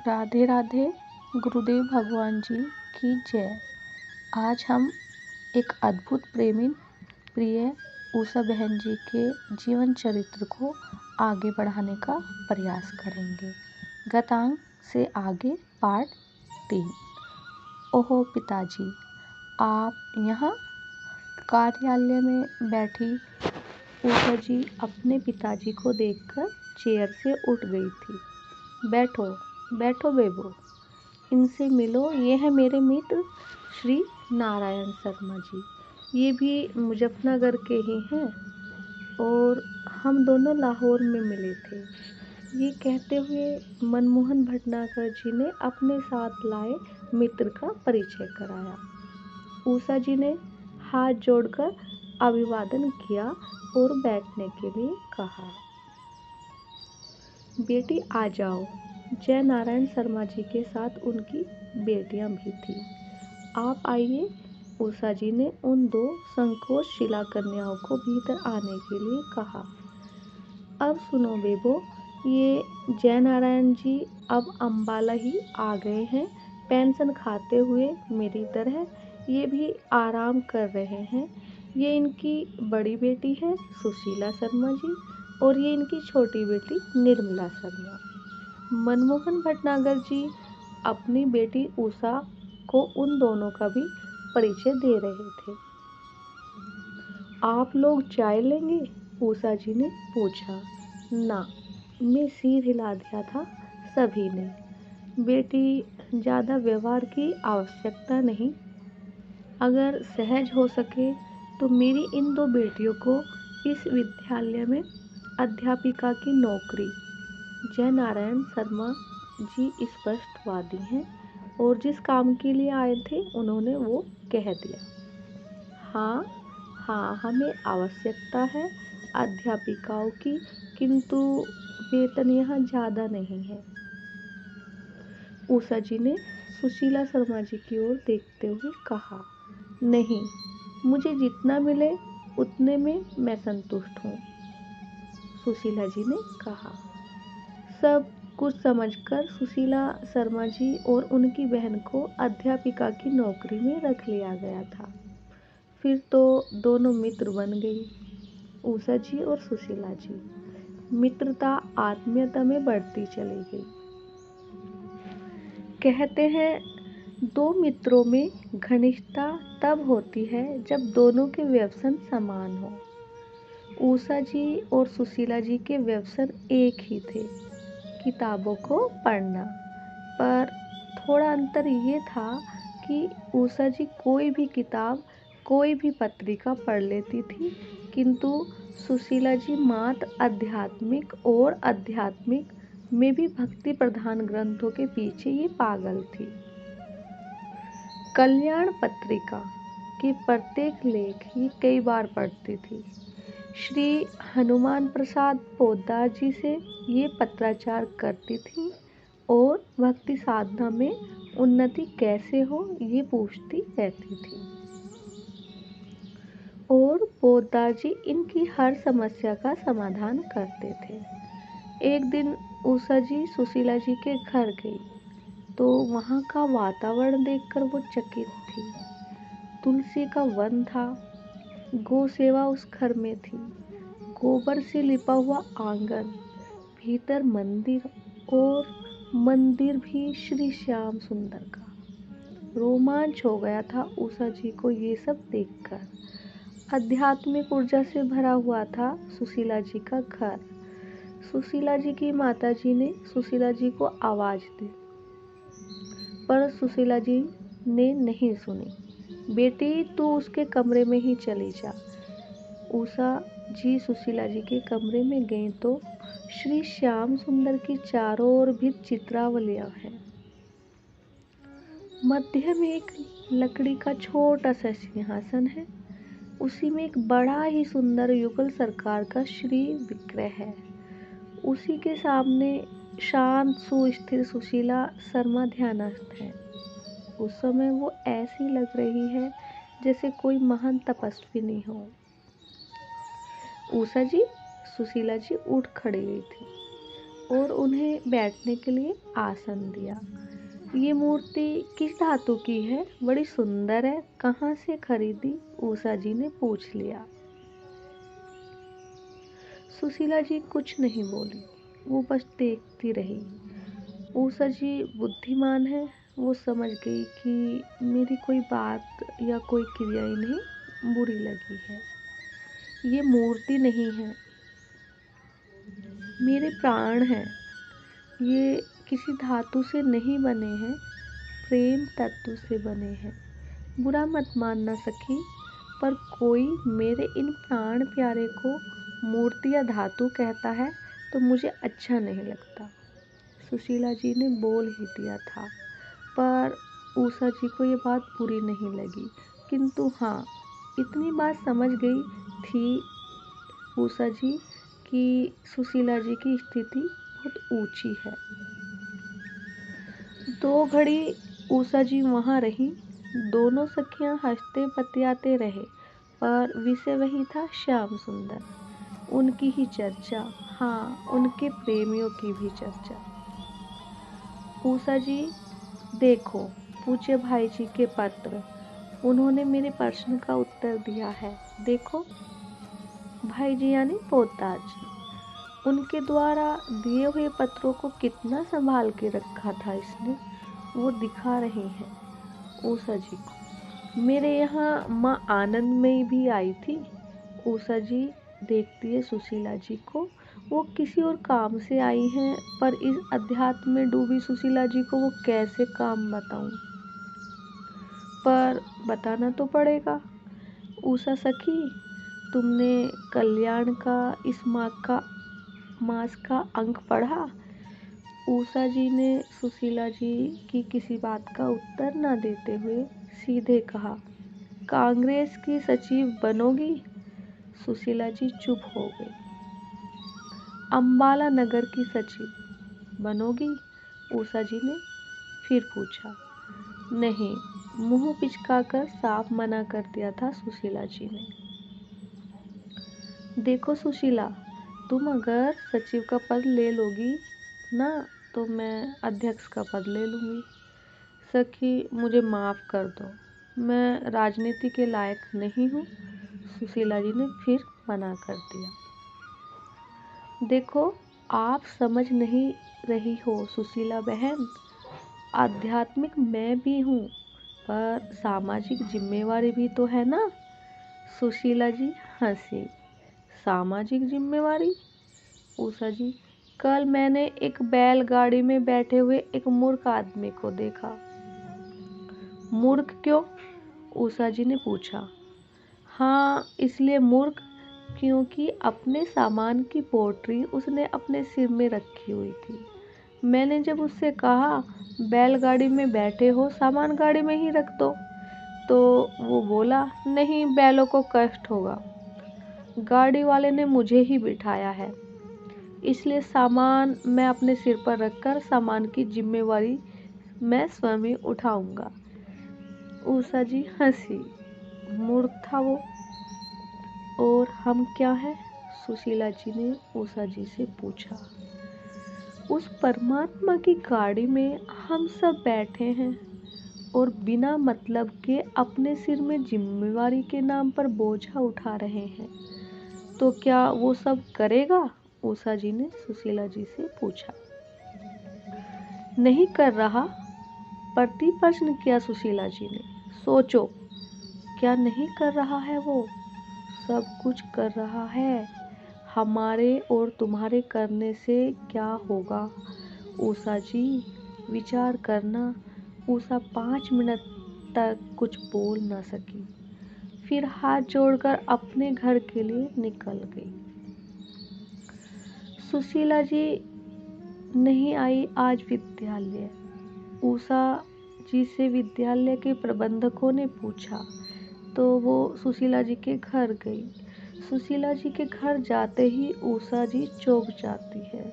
राधे राधे। गुरुदेव भगवान जी की जय। आज हम एक अद्भुत प्रेमी प्रिय उषा बहन जी के जीवन चरित्र को आगे बढ़ाने का प्रयास करेंगे। गतांक से आगे पार्ट 3। ओहो पिताजी, आप यहाँ? कार्यालय में बैठी उषा जी अपने पिताजी को देखकर चेयर से उठ गई थी। बैठो बैठो बेबो, इनसे मिलो। ये है मेरे मित्र श्री नारायण शर्मा जी। ये भी मुजफ्फरनगर के ही हैं और हम दोनों लाहौर में मिले थे। ये कहते हुए मनमोहन भटनागर जी ने अपने साथ लाए मित्र का परिचय कराया। उषा जी ने हाथ जोड़कर अभिवादन किया और बैठने के लिए कहा। बेटी आ जाओ। जय नारायण शर्मा जी के साथ उनकी बेटियां भी थीं। आप आइए। उषा जी ने उन दो संकोच शिला कन्याओं को भीतर आने के लिए कहा। अब सुनो बेबो, ये जय नारायण जी अब अम्बाला ही आ गए हैं, पेंशन खाते हुए मेरी तरह। ये भी आराम कर रहे हैं। ये इनकी बड़ी बेटी है सुशीला शर्मा जी और ये इनकी छोटी बेटी निर्मला शर्मा। मनमोहन भटनागर जी अपनी बेटी उषा को उन दोनों का भी परिचय दे रहे थे। आप लोग चाय लेंगे? उषा जी ने पूछा। ना, मैं सिर हिला दिया था सभी ने। बेटी, ज़्यादा व्यवहार की आवश्यकता नहीं। अगर सहज हो सके तो मेरी इन दो बेटियों को इस विद्यालय में अध्यापिका की नौकरी। जय नारायण शर्मा जी स्पष्टवादी हैं और जिस काम के लिए आए थे उन्होंने वो कह दिया। हाँ, हमें आवश्यकता है अध्यापिकाओं की, किंतु वेतन यहाँ ज़्यादा नहीं है। उषा जी ने सुशीला शर्मा जी की ओर देखते हुए कहा। नहीं, मुझे जितना मिले उतने में मैं संतुष्ट हूँ, सुशीला जी ने कहा। सब कुछ समझकर सुशीला शर्मा जी और उनकी बहन को अध्यापिका की नौकरी में रख लिया गया था। फिर तो दोनों मित्र बन गई, उषा जी और सुशीला जी। मित्रता आत्मीयता में बढ़ती चली गई। कहते हैं दो मित्रों में घनिष्ठता तब होती है जब दोनों के व्यसन समान हो। उषा जी और सुशीला जी के व्यसन एक ही थे, किताबों को पढ़ना। पर थोड़ा अंतर ये था कि उषा जी कोई भी किताब, कोई भी पत्रिका पढ़ लेती थी, किंतु सुशीला जी मात्र आध्यात्मिक और आध्यात्मिक में भी भक्ति प्रधान ग्रंथों के पीछे ये पागल थी। कल्याण पत्रिका के प्रत्येक लेख ये कई बार पढ़ती थी। श्री हनुमान प्रसाद पोद्दार जी से ये पत्राचार करती थी और भक्ति साधना में उन्नति कैसे हो ये पूछती रहती थी। और पोद्दार जी इनकी हर समस्या का समाधान करते थे। एक दिन उषा जी सुशीला जी के घर गई तो वहाँ का वातावरण देखकर वो चकित थी। तुलसी का वन था, गौ सेवा उस घर में थी, गोबर से लिपा हुआ आंगन, भीतर मंदिर और मंदिर भी श्री श्याम सुंदर का। रोमांच हो गया था उषा जी को ये सब देखकर। आध्यात्मिक ऊर्जा से भरा हुआ था सुशीला जी का घर। सुशीला जी की माताजी ने सुशीला जी को आवाज दी, पर सुशीला जी ने नहीं सुनी। बेटी, तू उसके कमरे में ही चली जा। उषा जी सुशीला जी के कमरे में गई तो श्री श्याम सुंदर की चारों ओर भी चित्रावलियां हैं। मध्य में एक लकड़ी का छोटा सा सिंहासन है, उसी में एक बड़ा ही सुंदर युगल सरकार का श्री विग्रह है। उसी के सामने शांत सुस्थिर सुशीला शर्मा ध्यानस्थ है। उस समय वो ऐसी लग रही है जैसे कोई महान तपस्विनी हो। उषा जी, सुशीला जी उठ खड़ी हुई थी। और उन्हें बैठने के लिए आसन दिया। ये मूर्ति किस धातु की है? बड़ी सुंदर है, कहाँ से खरीदी? उषा जी ने पूछ लिया। सुशीला जी कुछ नहीं बोली, वो बस देखती रही। उषा जी बुद्धिमान है, वो समझ गई कि मेरी कोई बात या कोई क्रिया इन्हें बुरी लगी है। ये मूर्ति नहीं है, मेरे प्राण हैं। ये किसी धातु से नहीं बने हैं, प्रेम तत्व से बने हैं। बुरा मत मानना सखी, पर कोई मेरे इन प्राण प्यारे को मूर्ति या धातु कहता है तो मुझे अच्छा नहीं लगता। सुशीला जी ने बोल ही दिया था, पर उषा जी को ये बात बुरी नहीं लगी। किंतु हाँ, इतनी बात समझ गई थी उषा जी कि सुशीला जी की स्थिति बहुत ऊंची है। 2 घड़ी उषा जी वहाँ रही। दोनों सखियाँ हंसते बतियाते रहे, पर विषय वही था, श्याम सुंदर। उनकी ही चर्चा, हाँ, उनके प्रेमियों की भी चर्चा। उषा जी देखो, पूज्य भाई जी के पत्र, उन्होंने मेरे प्रश्न का उत्तर दिया है। देखो, भाई जी यानी पोताज, उनके द्वारा दिए हुए पत्रों को कितना संभाल के रखा था इसने, वो दिखा रहे हैं उषा जी को। मेरे यहाँ माँ आनंदमयी भी आई थी। उषा जी देखती है सुशीला जी को, वो किसी और काम से आई हैं, पर इस अध्यात्म में डूबी सुशीला जी को वो कैसे काम बताऊं, पर बताना तो पड़ेगा। उषा सखी, तुमने कल्याण का इस मास का अंक पढ़ा? उषा जी ने सुशीला जी की किसी बात का उत्तर न देते हुए सीधे कहा, कांग्रेस की सचिव बनोगी? सुशीला जी चुप हो गई। अंबाला नगर की सचिव बनोगी? उषा जी ने फिर पूछा। नहीं, मुंह पिचकाकर साफ मना कर दिया था सुशीला जी ने। देखो सुशीला, तुम अगर सचिव का पद ले लोगी ना, तो मैं अध्यक्ष का पद ले लूँगी। सखी, मुझे माफ़ कर दो, मैं राजनीति के लायक नहीं हूँ। सुशीला जी ने फिर मना कर दिया। देखो, आप समझ नहीं रही हो सुशीला बहन, आध्यात्मिक मैं भी हूँ, पर सामाजिक जिम्मेवारी भी तो है ना। सुशीला जी हंसी। सामाजिक जिम्मेवारी? उषा जी, कल मैंने एक बैलगाड़ी में बैठे हुए एक मूर्ख आदमी को देखा। मूर्ख क्यों? उषा जी ने पूछा। हाँ, इसलिए मूर्ख क्योंकि अपने सामान की पोटली उसने अपने सिर में रखी हुई थी। मैंने जब उससे कहा, बैलगाड़ी में बैठे हो, सामान गाड़ी में ही रख दो, तो वो बोला, नहीं, बैलों को कष्ट होगा। गाड़ी वाले ने मुझे ही बिठाया है, इसलिए सामान मैं अपने सिर पर रखकर सामान की जिम्मेवारी मैं स्वयं ही उठाऊंगा। उषा जी हंसी। मूर्ख था वो, और हम क्या हैं? सुशीला जी ने उषा जी से पूछा। उस परमात्मा की गाड़ी में हम सब बैठे हैं और बिना मतलब के अपने सिर में जिम्मेवारी के नाम पर बोझा उठा रहे हैं, तो क्या वो सब करेगा? उषा जी ने सुशीला जी से पूछा। नहीं कर रहा, प्रति प्रश्न किया सुशीला जी ने। सोचो, क्या नहीं कर रहा है वो? सब कुछ कर रहा है। हमारे और तुम्हारे करने से क्या होगा उषा जी, विचार करना। उषा 5 मिनट तक कुछ बोल न सकी, फिर हाथ जोड़कर अपने घर के लिए निकल गई। सुशीला जी नहीं आई आज विद्यालय। उषा जी से विद्यालय के प्रबंधकों ने पूछा तो वो सुशीला जी के घर गई। सुशीला जी के घर जाते ही उषा जी चौंक जाती है।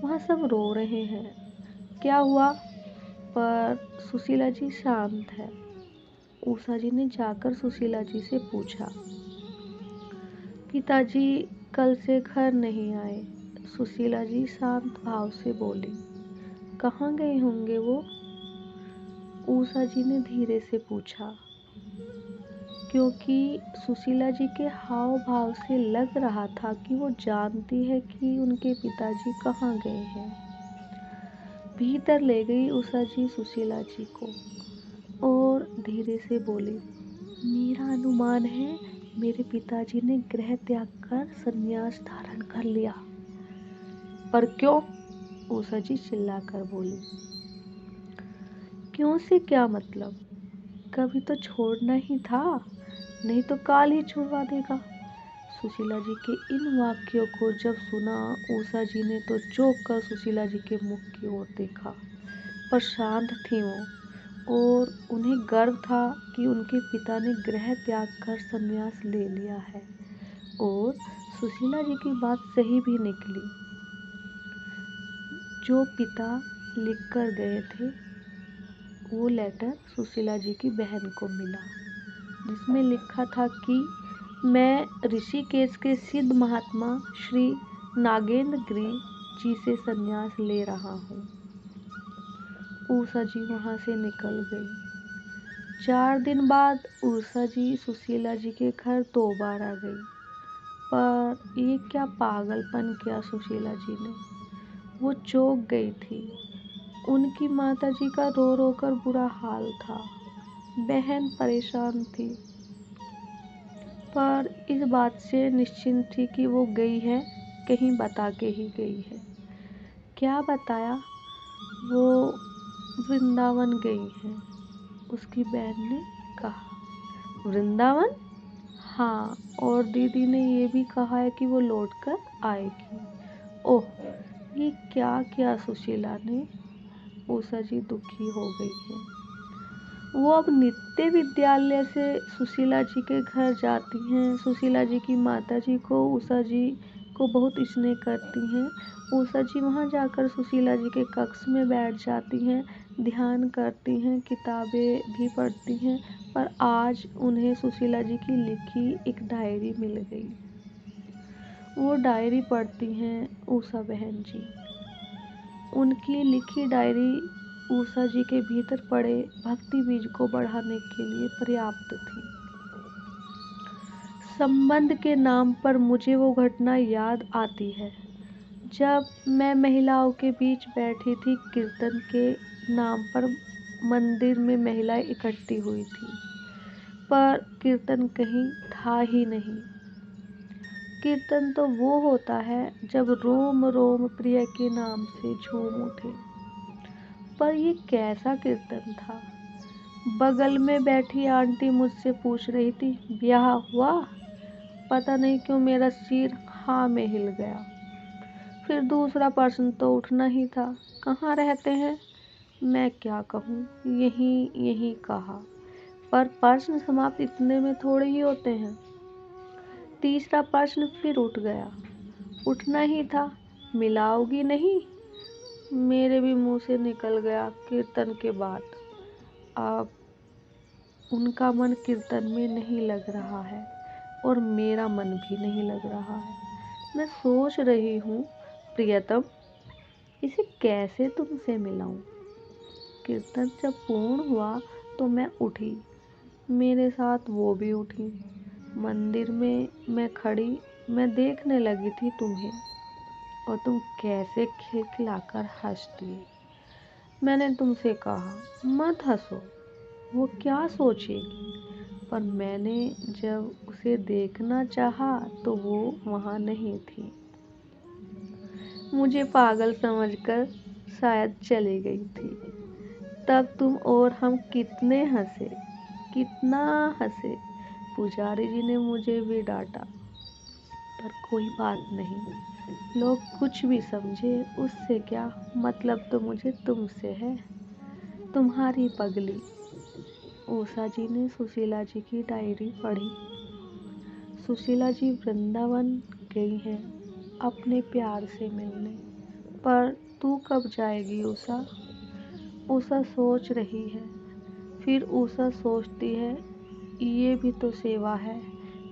वहाँ सब रो रहे हैं। क्या हुआ? पर सुशीला जी शांत है। उषा जी ने जाकर सुशीला जी से पूछा, पिताजी कल से घर नहीं आए। सुशीला जी शांत भाव से बोली। कहाँ गए होंगे वो? उषा जी ने धीरे से पूछा, क्योंकि सुशीला जी के हाव भाव से लग रहा था कि वो जानती है कि उनके पिताजी कहाँ गए हैं। भीतर ले गई उषा जी सुशीला जी को और धीरे से बोली, मेरा अनुमान है मेरे पिताजी ने गृह त्याग कर संन्यास धारण कर लिया। पर क्यों? उषा जी चिल्लाकर बोली। क्यों से क्या मतलब? कभी तो छोड़ना ही था, नहीं तो काल ही छुड़वा देगा। सुशीला जी के इन वाक्यों को जब सुना, उषा जी ने तो चौंक कर सुशीला जी के मुख की ओर देखा, पर शांत थी वो और उन्हें गर्व था कि उनके पिता ने गृह त्याग कर संन्यास ले लिया है। और सुशीला जी की बात सही भी निकली। जो पिता लिख कर गए थे वो लेटर सुशीला जी की बहन को मिला, जिसमें लिखा था कि मैं ऋषिकेश के सिद्ध महात्मा श्री नागेंद्र गिरी जी से संन्यास ले रहा हूँ। उषा जी वहाँ से निकल गई। 4 दिन बाद उषा जी सुशीला जी के घर 2 बार आ गई। पर ये क्या पागलपन किया सुशीला जी ने। वो चौंक गई थी। उनकी माताजी का रो रो कर बुरा हाल था। बहन परेशान थी, पर इस बात से निश्चिंत थी कि वो गई है, कहीं बता के ही गई है। क्या बताया? वो वृंदावन गई है, उसकी बहन ने कहा। वृंदावन? हाँ, और दीदी ने ये भी कहा है कि वो लौटकर आएगी। ओह, ये क्या किया सुशीला ने? उषा जी दुखी हो गई है। वो अब नित्य विद्यालय से सुशीला जी के घर जाती हैं। सुशीला जी की माताजी को उषा जी को बहुत स्नेह करती हैं। उषा जी वहाँ जाकर सुशीला जी के कक्ष में बैठ जाती हैं, ध्यान करती हैं, किताबें भी पढ़ती हैं। पर आज उन्हें सुशीला जी की लिखी एक डायरी मिल गई। वो डायरी पढ़ती हैं उषा बहन जी। उनकी लिखी डायरी उषा जी के भीतर पड़े भक्ति बीज को बढ़ाने के लिए पर्याप्त थी। संबंध के नाम पर मुझे वो घटना याद आती है जब मैं महिलाओं के बीच बैठी थी। कीर्तन के नाम पर मंदिर में महिलाएं इकट्ठी हुई थी, पर कीर्तन कहीं था ही नहीं। कीर्तन तो वो होता है जब रोम रोम प्रिय के नाम से झूम उठे। पर ये कैसा कीर्तन था? बगल में बैठी आंटी मुझसे पूछ रही थी, ब्याह हुआ? पता नहीं क्यों मेरा सिर हाँ में हिल गया। फिर दूसरा प्रश्न तो उठना ही था, कहाँ रहते हैं? मैं क्या कहूँ, यही कहा। पर प्रश्न समाप्त इतने में थोड़े ही होते हैं। तीसरा प्रश्न फिर उठ गया, उठना ही था, मिलाओगी नहीं? मेरे भी मुंह से निकल गया कीर्तन के बाद। अब उनका मन कीर्तन में नहीं लग रहा है और मेरा मन भी नहीं लग रहा है। मैं सोच रही हूँ, प्रियतम, इसे कैसे तुमसे मिलाऊं? कीर्तन जब पूर्ण हुआ तो मैं उठी, मेरे साथ वो भी उठी। मंदिर में मैं खड़ी, मैं देखने लगी थी तुम्हें, और तुम कैसे खिलखिलाकर हंसती। मैंने तुमसे कहा मत हंसो, वो क्या सोचेगी। पर मैंने जब उसे देखना चाहा तो वो वहाँ नहीं थी। मुझे पागल समझकर शायद चली गई थी। तब तुम और हम कितने हंसे, कितना हंसे। पुजारी जी ने मुझे भी डांटा, पर कोई बात नहीं, लोग कुछ भी समझे उससे क्या, मतलब तो मुझे तुमसे है, तुम्हारी पगली। उषा जी ने सुशीला जी की डायरी पढ़ी। सुशीला जी वृंदावन गई हैं अपने प्यार से मिलने। पर तू कब जाएगी उषा? उषा सोच रही है। फिर उषा सोचती है, ये भी तो सेवा है,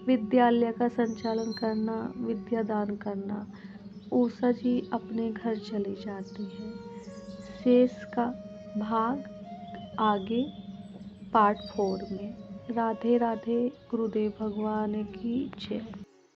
विद्यालय का संचालन करना, विद्यादान करना। उषा जी अपने घर चली जाती है। शेष का भाग आगे पार्ट 4 में। राधे राधे। गुरुदेव भगवान की जय।